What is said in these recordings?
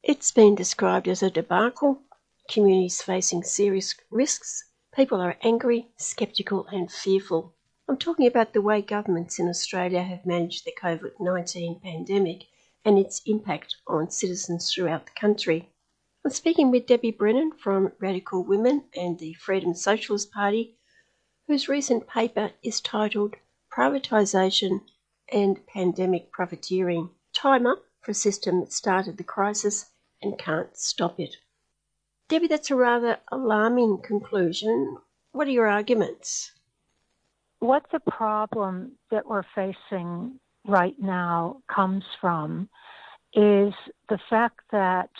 It's been described as a debacle, communities facing serious risks, people are angry, sceptical and fearful. I'm talking about the way governments in Australia have managed the Covid-19 pandemic and its impact on citizens throughout the country. I'm speaking with Debbie Brennan from Radical Women and the Freedom Socialist Party, whose recent paper is titled Privatization and Pandemic Profiteering, Time Up for a System that Started the Crisis and Can't Stop It. Debbie, that's a rather alarming conclusion. What are your arguments? What the problem that we're facing right now comes from is the fact that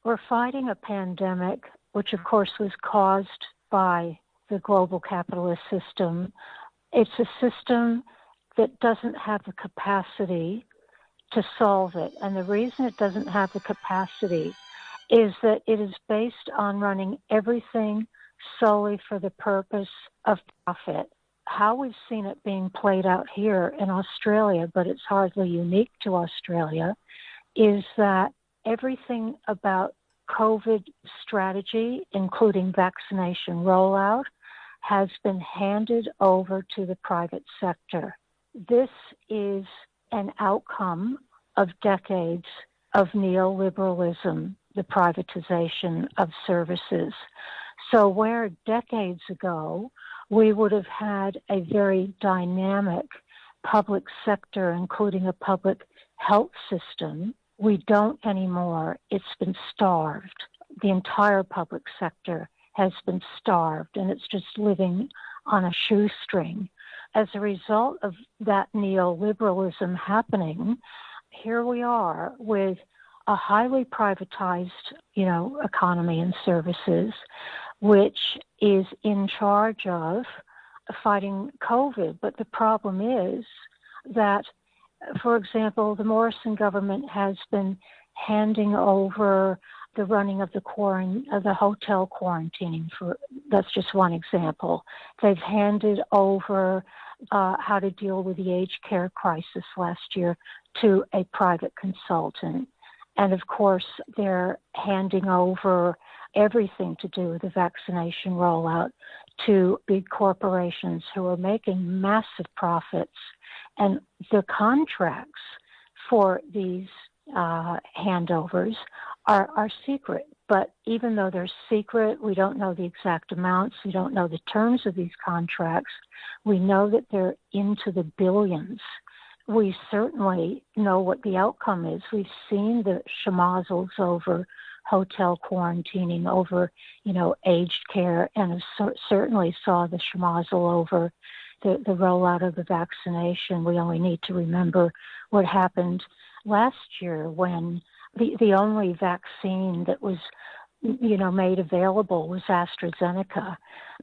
we're fighting a pandemic, which of course was caused by the global capitalist system. It's a system that doesn't have the capacity to solve it. And the reason it doesn't have the capacity is that it is based on running everything solely for the purpose of profit. How we've seen it being played out here in Australia, but it's hardly unique to Australia, is that everything about COVID strategy, including vaccination rollout, has been handed over to the private sector. This is an outcome of decades of neoliberalism, the privatization of services. So where decades ago we would have had a very dynamic public sector, including a public health system, we don't anymore. It's been starved. The entire public sector has been starved, and it's just living on a shoestring. As a result of that neoliberalism happening, here we are with a highly privatized, economy and services, which is in charge of fighting COVID. But the problem is that, for example, the Morrison government has been handing over the running of the hotel quarantining. That's just one example. They've handed over how to deal with the aged care crisis last year to a private consultant. And of course, they're handing over everything to do with the vaccination rollout to big corporations who are making massive profits. And the contracts for these handovers are secret. But even though they're secret, we don't know the exact amounts, we don't know the terms of these contracts, we know that they're into the billions. We certainly know what the outcome is. We've seen the schmozzles over hotel quarantining, over, aged care, and certainly saw the schmozzle over the rollout of the vaccination. We only need to remember what happened last year when the only vaccine that was, made available was AstraZeneca.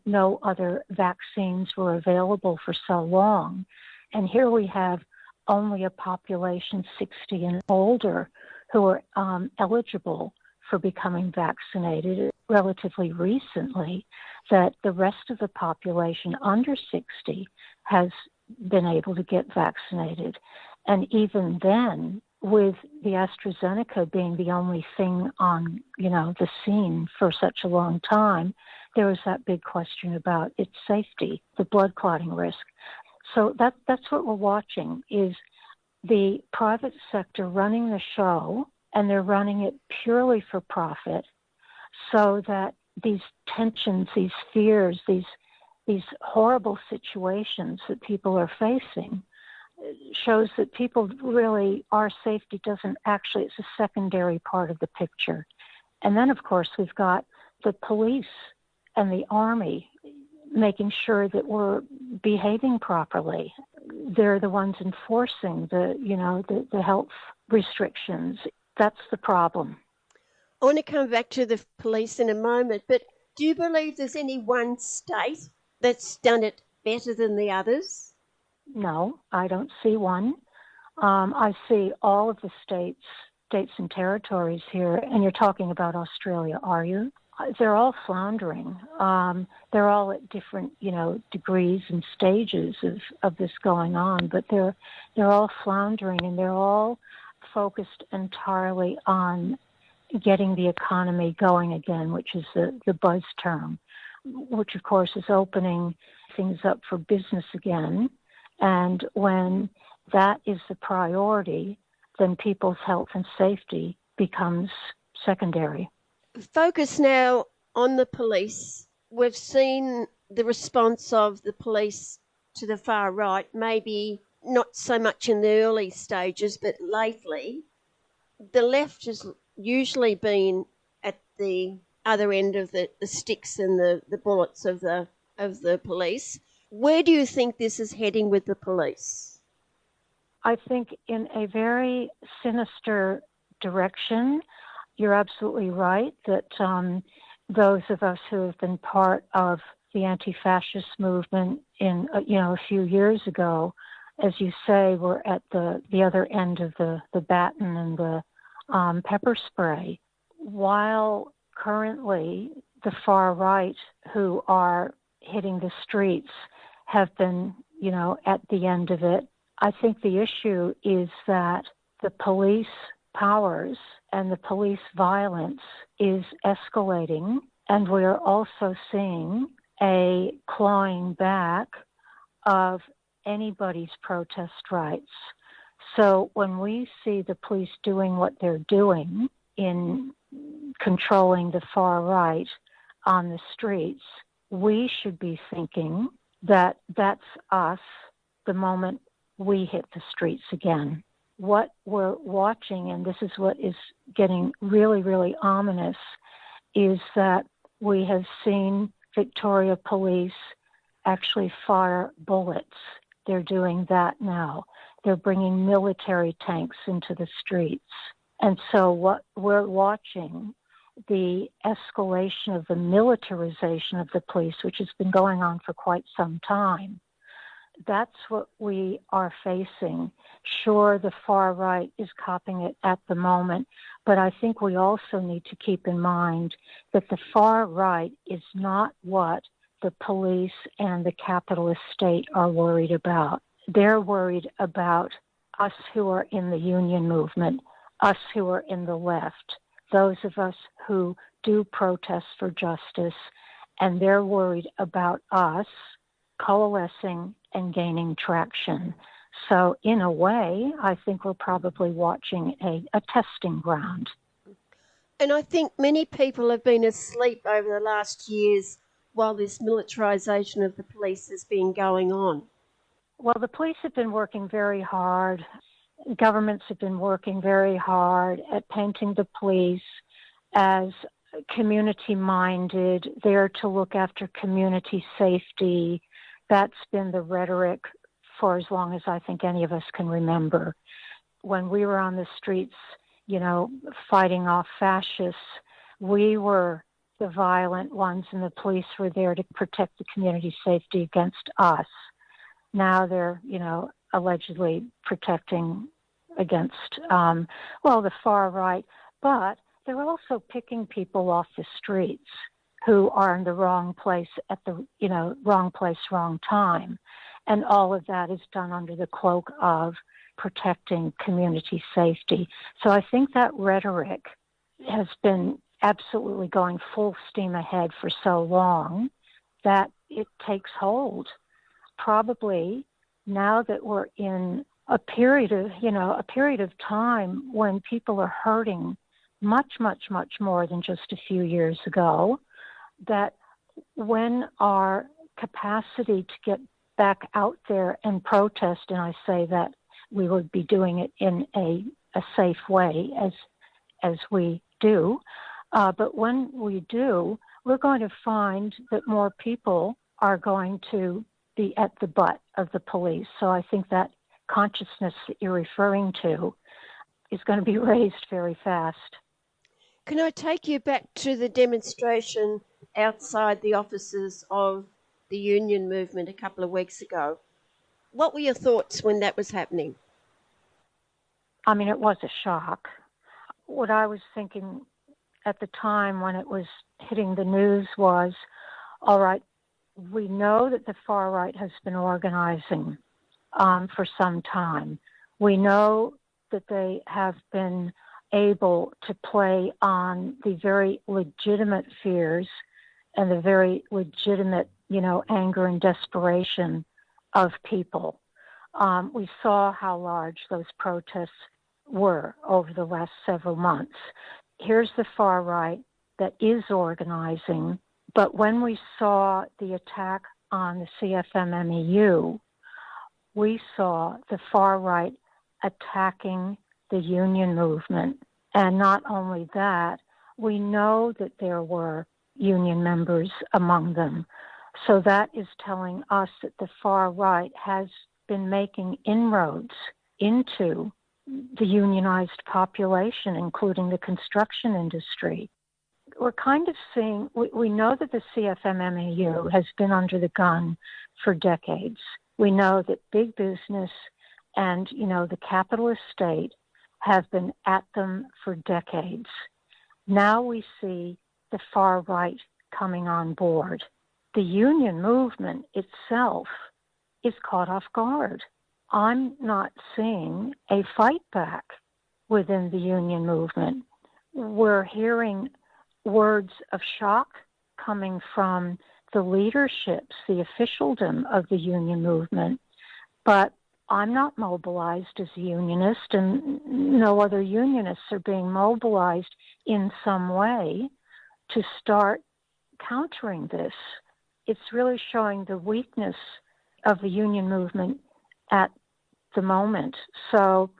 No other vaccines were available for so long. And here we have only a population 60 and older who are eligible for becoming vaccinated relatively recently, that the rest of the population under 60 has been able to get vaccinated. And even then, with the AstraZeneca being the only thing on, the scene for such a long time, there was that big question about its safety, the blood clotting risk. So that's what we're watching, is the private sector running the show, and they're running it purely for profit, so that these tensions, these fears, these horrible situations that people are facing shows that people really, our safety doesn't actually, it's a secondary part of the picture. And then, of course, we've got the police and the army making sure that we're behaving properly. They're the ones enforcing the health restrictions. That's the problem. I want to come back to the police in a moment, but do you believe there's any one state that's done it better than the others? No, I don't see one. I see all of the states and territories here, and you're talking about Australia, are you? They're all floundering. They're all at different, degrees and stages of this going on, but they're all floundering, and they're all focused entirely on getting the economy going again, which is the buzz term, which of course is opening things up for business again. And when that is the priority, then people's health and safety becomes secondary. Focus now on the police. We've seen the response of the police to the far right, maybe not so much in the early stages, but lately. The left has usually been at the other end of the sticks and the bullets of the police. Where do you think this is heading with the police? I think in a very sinister direction. You're absolutely right that those of us who have been part of the anti-fascist movement in a few years ago, as you say, were at the other end of the baton and the pepper spray, while currently the far right who are hitting the streets have been, at the end of it. I think the issue is that the police powers and the police violence is escalating, and we are also seeing a clawing back of anybody's protest rights. So when we see the police doing what they're doing in controlling the far right on the streets, we should be thinking that that's us the moment we hit the streets again. What we're watching, and this is what is getting really, really ominous, is that we have seen Victoria Police actually fire bullets. They're doing that now. They're bringing military tanks into the streets. And so what we're watching, the escalation of the militarization of the police, which has been going on for quite some time. That's what we are facing. Sure, the far right is copying it at the moment, but I think we also need to keep in mind that the far right is not what the police and the capitalist state are worried about. They're worried about us who are in the union movement, us who are in the left, those of us who do protest for justice, and they're worried about us coalescing and gaining traction. So in a way, I think we're probably watching a testing ground. And I think many people have been asleep over the last years while this militarisation of the police has been going on. Well, the police have been working very hard. Governments have been working very hard at painting the police as community-minded, there to look after community safety. That's been the rhetoric for as long as I think any of us can remember. When we were on the streets, fighting off fascists, we were the violent ones and the police were there to protect the community safety against us. Now they're, allegedly protecting against, the far right, but they're also picking people off the streets who are in the wrong place at the, wrong place, wrong time. And all of that is done under the cloak of protecting community safety. So I think that rhetoric has been absolutely going full steam ahead for so long that it takes hold. Probably now that we're in a period of time when people are hurting much, much, much more than just a few years ago, that when our capacity to get back out there and protest, and I say that we would be doing it in a safe way as we do, but when we do, we're going to find that more people are going to be at the butt of the police. So I think that consciousness that you're referring to is going to be raised very fast. Can I take you back to the demonstration outside the offices of the union movement a couple of weeks ago? What were your thoughts when that was happening? I mean, it was a shock. What I was thinking at the time when it was hitting the news was, all right, we know that the far right has been organizing for some time. We know that they have been able to play on the very legitimate fears and the very legitimate, anger and desperation of people. We saw how large those protests were over the last several months. Here's the far right that is organizing, but when we saw the attack on the CFMEU, we saw the far right attacking the union movement. And not only that, we know that there were union members among them. So that is telling us that the far right has been making inroads into the unionized population, including the construction industry. We're kind of seeing, we know that the CFMEU has been under the gun for decades. We know that big business and, the capitalist state have been at them for decades. Now we see the far right coming on board. The union movement itself is caught off guard. I'm not seeing a fight back within the union movement. We're hearing words of shock coming from the leaderships, the officialdom of the union movement, but I'm not mobilized as a unionist, and no other unionists are being mobilized in some way to start countering this. It's really showing the weakness of the union movement at the moment. So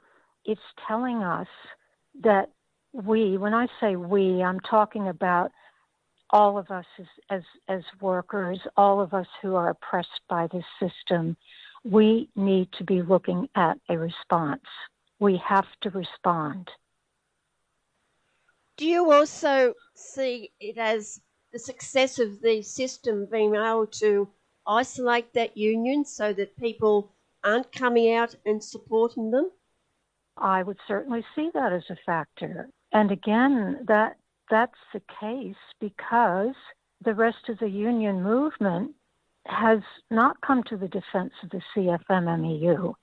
it's telling us that when I say we, I'm talking about all of us as workers, all of us who are oppressed by this system. We need to be looking at a response. We have to respond. Do you also see it as the success of the system being able to isolate that union so that people aren't coming out and supporting them? I would certainly see that as a factor. And again, that's the case because the rest of the union movement has not come to the defense of the CFMEU.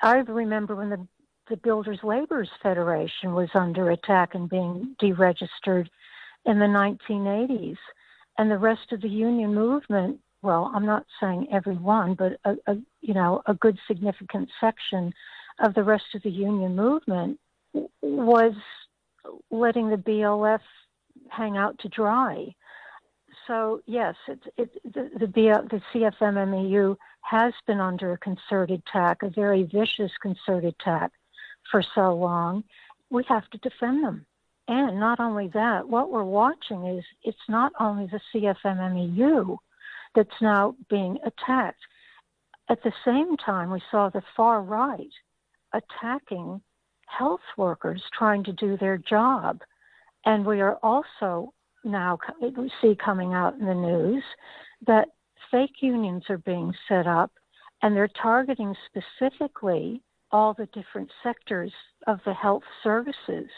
I remember when the Builders Laborers Federation was under attack and being deregistered in the 1980s. And the rest of the union movement, well, I'm not saying everyone, but a good significant section of the rest of the union movement was letting the BLF hang out to dry. So yes, the CFMEU has been under a concerted attack, a very vicious concerted attack for so long. We have to defend them. And not only that, what we're watching is it's not only the CFMEU that's now being attacked. At the same time, we saw the far right attacking health workers trying to do their job. And we are also now we see coming out in the news that fake unions are being set up, and they're targeting specifically all the different sectors of the health services.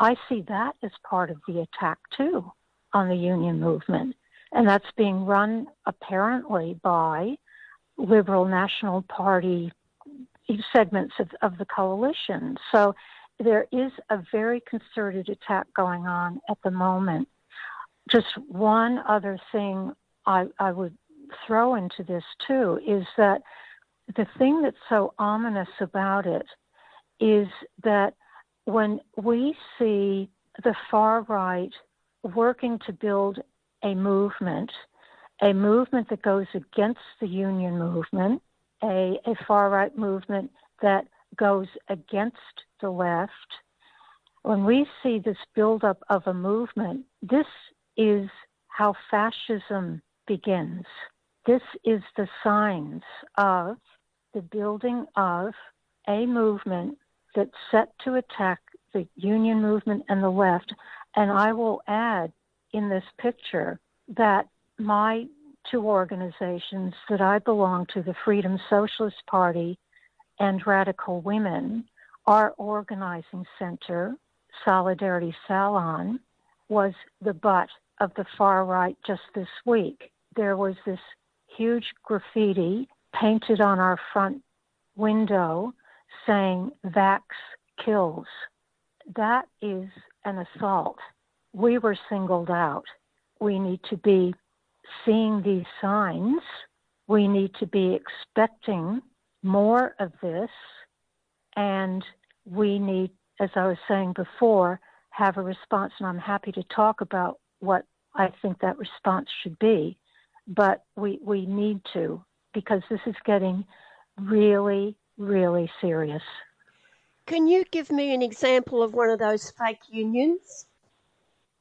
I see that as part of the attack, too, on the union movement. And that's being run apparently by Liberal National Party segments of the coalition. So there is a very concerted attack going on at the moment. Just one other thing I would throw into this, too, is that the thing that's so ominous about it is that when we see the far right working to build a movement that goes against the union movement, a far right movement that goes against the left, when we see this buildup of a movement, this is how fascism begins. This is the signs of the building of a movement that's set to attack the union movement and the left. And I will add in this picture that my two organizations that I belong to, the Freedom Socialist Party and Radical Women, our organizing center, Solidarity Salon, was the butt of the far right just this week. There was this huge graffiti painted on our front window saying "Vax kills." that is an assault. We were singled out. We need to be seeing these signs. We need to be expecting more of this. And we need, as I was saying before, have a response. And I'm happy to talk about what I think that response should be. But we need to, because this is getting really, really serious. Can you give me an example of one of those fake unions?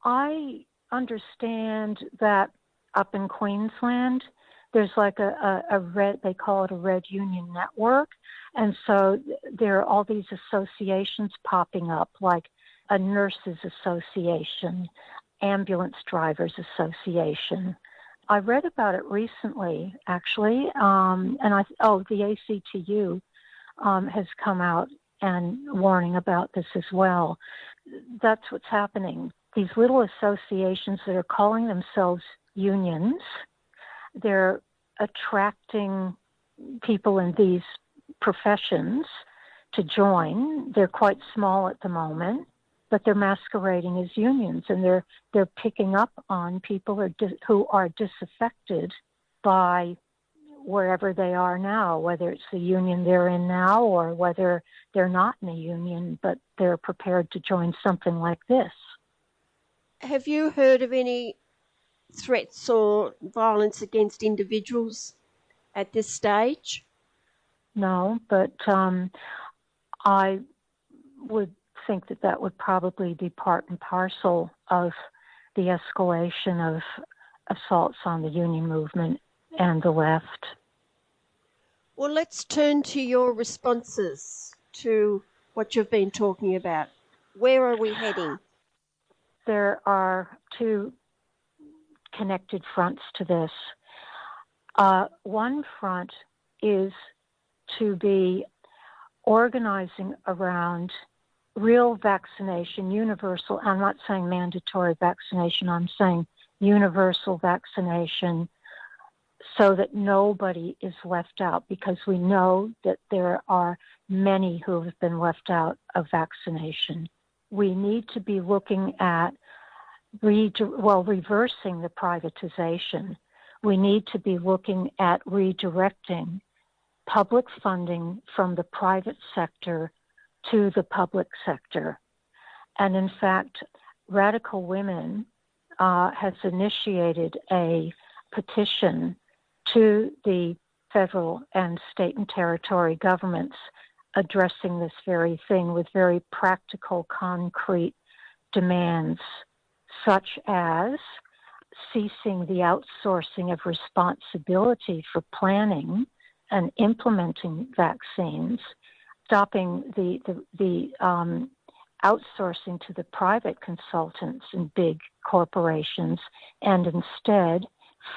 I understand that up in Queensland, there's like a red, they call it a red union network. And so there are all these associations popping up, like a nurses association, ambulance drivers association. I read about it recently, actually, the ACTU has come out and warning about this as well. That's what's happening. These little associations that are calling themselves unions, they're attracting people in these professions to join. They're quite small at the moment, but they're masquerading as unions, and they're picking up on people who are disaffected by wherever they are now, whether it's the union they're in now or whether they're not in a union, but they're prepared to join something like this. Have you heard of any threats or violence against individuals at this stage? No, but I would think that would probably be part and parcel of the escalation of assaults on the union movement and the left. Well, let's turn to your responses to what you've been talking about. Where are we heading? There are two connected fronts to this. One front is to be organizing around real vaccination, universal. I'm not saying mandatory vaccination, I'm saying universal vaccination, so that nobody is left out, because we know that there are many who have been left out of vaccination. We need to be looking at reversing the privatization. We need to be looking at redirecting public funding from the private sector to the public sector. And in fact, Radical Women has initiated a petition to the federal and state and territory governments addressing this very thing with very practical, concrete demands, such as ceasing the outsourcing of responsibility for planning and implementing vaccines, stopping the outsourcing to the private consultants and big corporations, and instead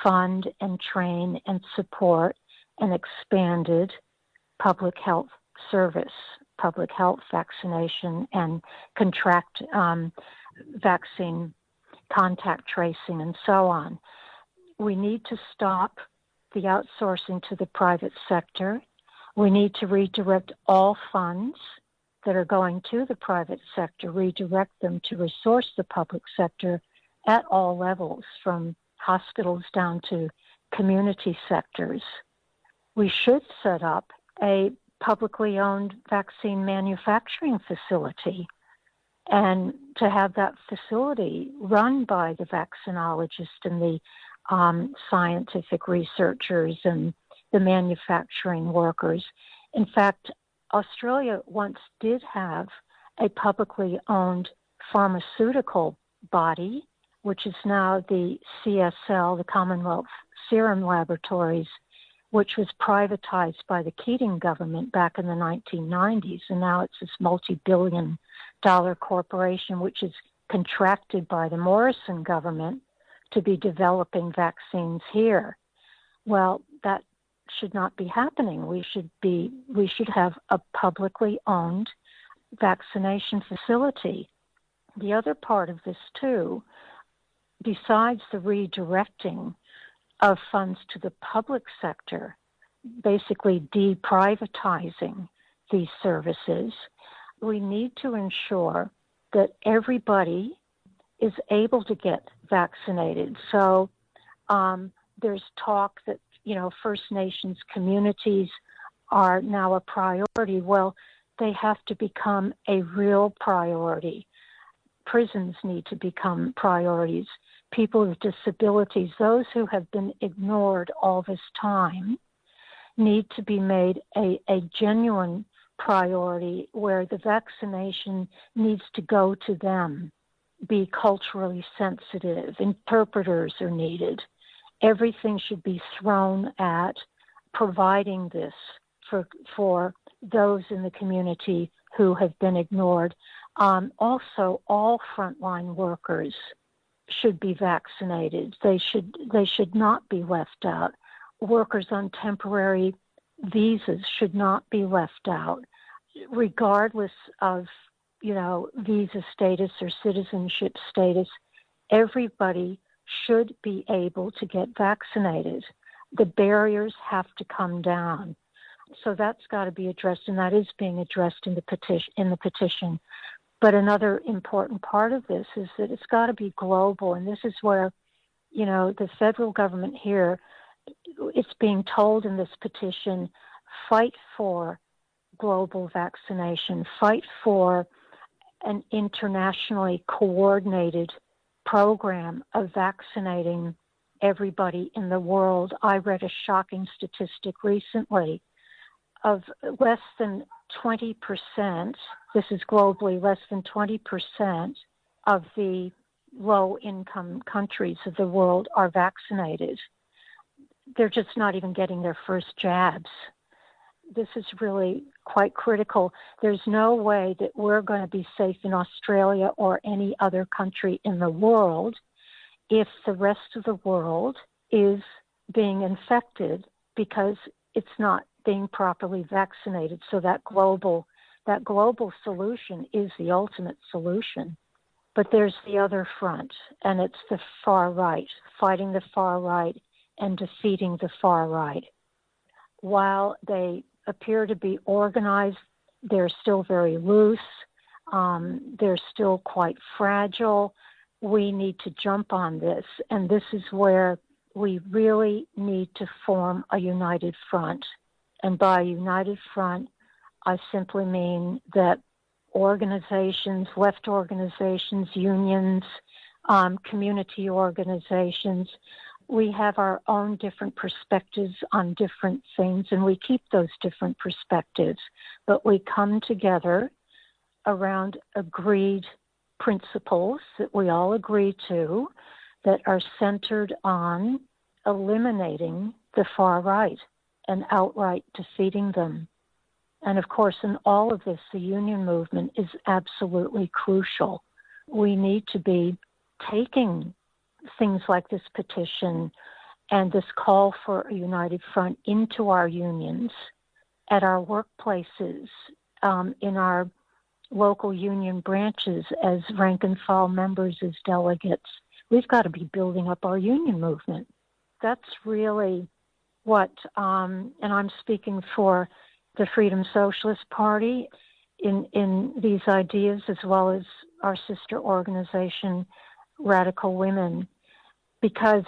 fund and train and support an expanded public health service, public health vaccination and vaccine contact tracing and so on. We need to stop the outsourcing to the private sector. We need to redirect all funds that are going to the private sector, redirect them to resource the public sector at all levels, from hospitals down to community sectors. We should set up a publicly owned vaccine manufacturing facility, and to have that facility run by the vaccinologists and the scientific researchers and the manufacturing workers. In fact, Australia once did have a publicly owned pharmaceutical body, which is now the CSL, the Commonwealth Serum Laboratories, which was privatized by the Keating government back in the 1990s. And now it's this multi-billion-dollar corporation, which is contracted by the Morrison government to be developing vaccines here. Well, that should not be happening. We should have a publicly owned vaccination facility. The other part of this too, besides the redirecting of funds to the public sector, basically deprivatizing these services, we need to ensure that everybody is able to get vaccinated. So there's talk that, First Nations communities are now a priority. Well, they have to become a real priority. Prisons need to become priorities. People with disabilities, those who have been ignored all this time, need to be made a genuine priority where the vaccination needs to go to them, be culturally sensitive. Interpreters are needed. Everything should be thrown at providing this for those in the community who have been ignored. Also, all frontline workers should be vaccinated. They should not be left out. Workers on temporary visas should not be left out, regardless of, visa status or citizenship status. Everybody should be able to get vaccinated. The barriers have to come down. So that's got to be addressed, and that is being addressed in the petition. But another important part of this is that it's got to be global, and this is where, the federal government here, it's being told in this petition, fight for global vaccination, fight for an internationally coordinated program of vaccinating everybody in the world. I read a shocking statistic recently of less than 20%, this is globally, less than 20% of the low-income countries of the world are vaccinated. They're just not even getting their first jabs. This is really quite critical. There's no way that we're going to be safe in Australia or any other country in the world if the rest of the world is being infected because it's not being properly vaccinated. So that global solution is the ultimate solution. But there's the other front, and it's the far right, fighting the far right and defeating the far right. While they appear to be organized, they're still very loose. They're still quite fragile. We need to jump on this, and this is where we really need to form a united front. And by united front, I simply mean that organizations, left organizations, unions, community organizations, we have our own different perspectives on different things, and we keep those different perspectives, but we come together around agreed principles that we all agree to that are centered on eliminating the far right and outright defeating them. And of course, in all of this, the union movement is absolutely crucial. We need to be taking things like this petition and this call for a united front into our unions, at our workplaces, in our local union branches as rank and file members, as delegates. We've got to be building up our union movement. That's really what, and I'm speaking for the Freedom Socialist Party in these ideas, as well as our sister organization, Radical Women, because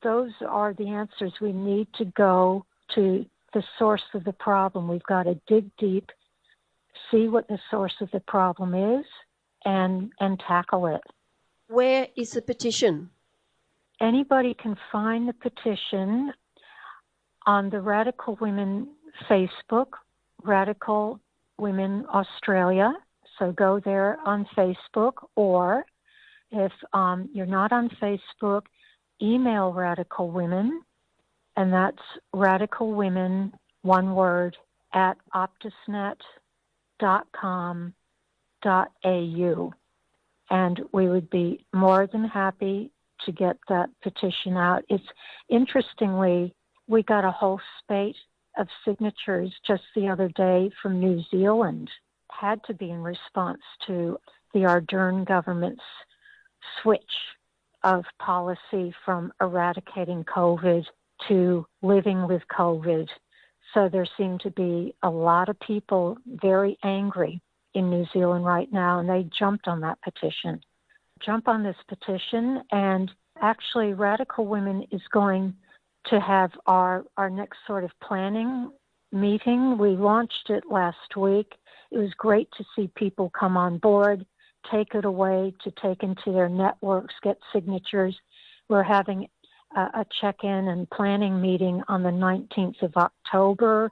those are the answers. We need to go to the source of the problem. We've got to dig deep, see what the source of the problem is, and tackle it. Where is the petition? Anybody can find the petition on the Radical Women Facebook, Radical Women Australia. So go there on Facebook, or if you're not on Facebook, email Radical Women, and that's Radical Women, one word, at optusnet.com.au. And we would be more than happy to get that petition out. It's interestingly, we got a whole spate of signatures just the other day from New Zealand. Had to be in response to the Ardern government's switch of policy from eradicating COVID to living with COVID. So there seemed to be a lot of people very angry in New Zealand right now, and they jumped on that petition. Jump on this petition, and actually Radical Women is going to have our next sort of planning meeting. We launched it last week. It was great to see people come on board, take it away to take into their networks, get signatures. We're having a check-in and planning meeting on the 19th of October.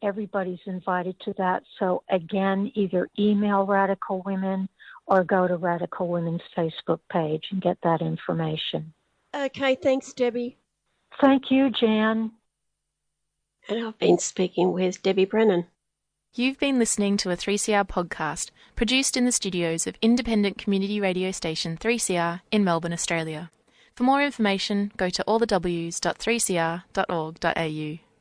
Everybody's invited to that. So again, either email Radical Women or go to Radical Women's Facebook page and get that information. Okay, thanks, Debbie. Thank you, Jan. And I've been speaking with Debbie Brennan. You've been listening to a 3CR podcast produced in the studios of independent community radio station 3CR in Melbourne, Australia. For more information, go to allthews.3cr.org.au.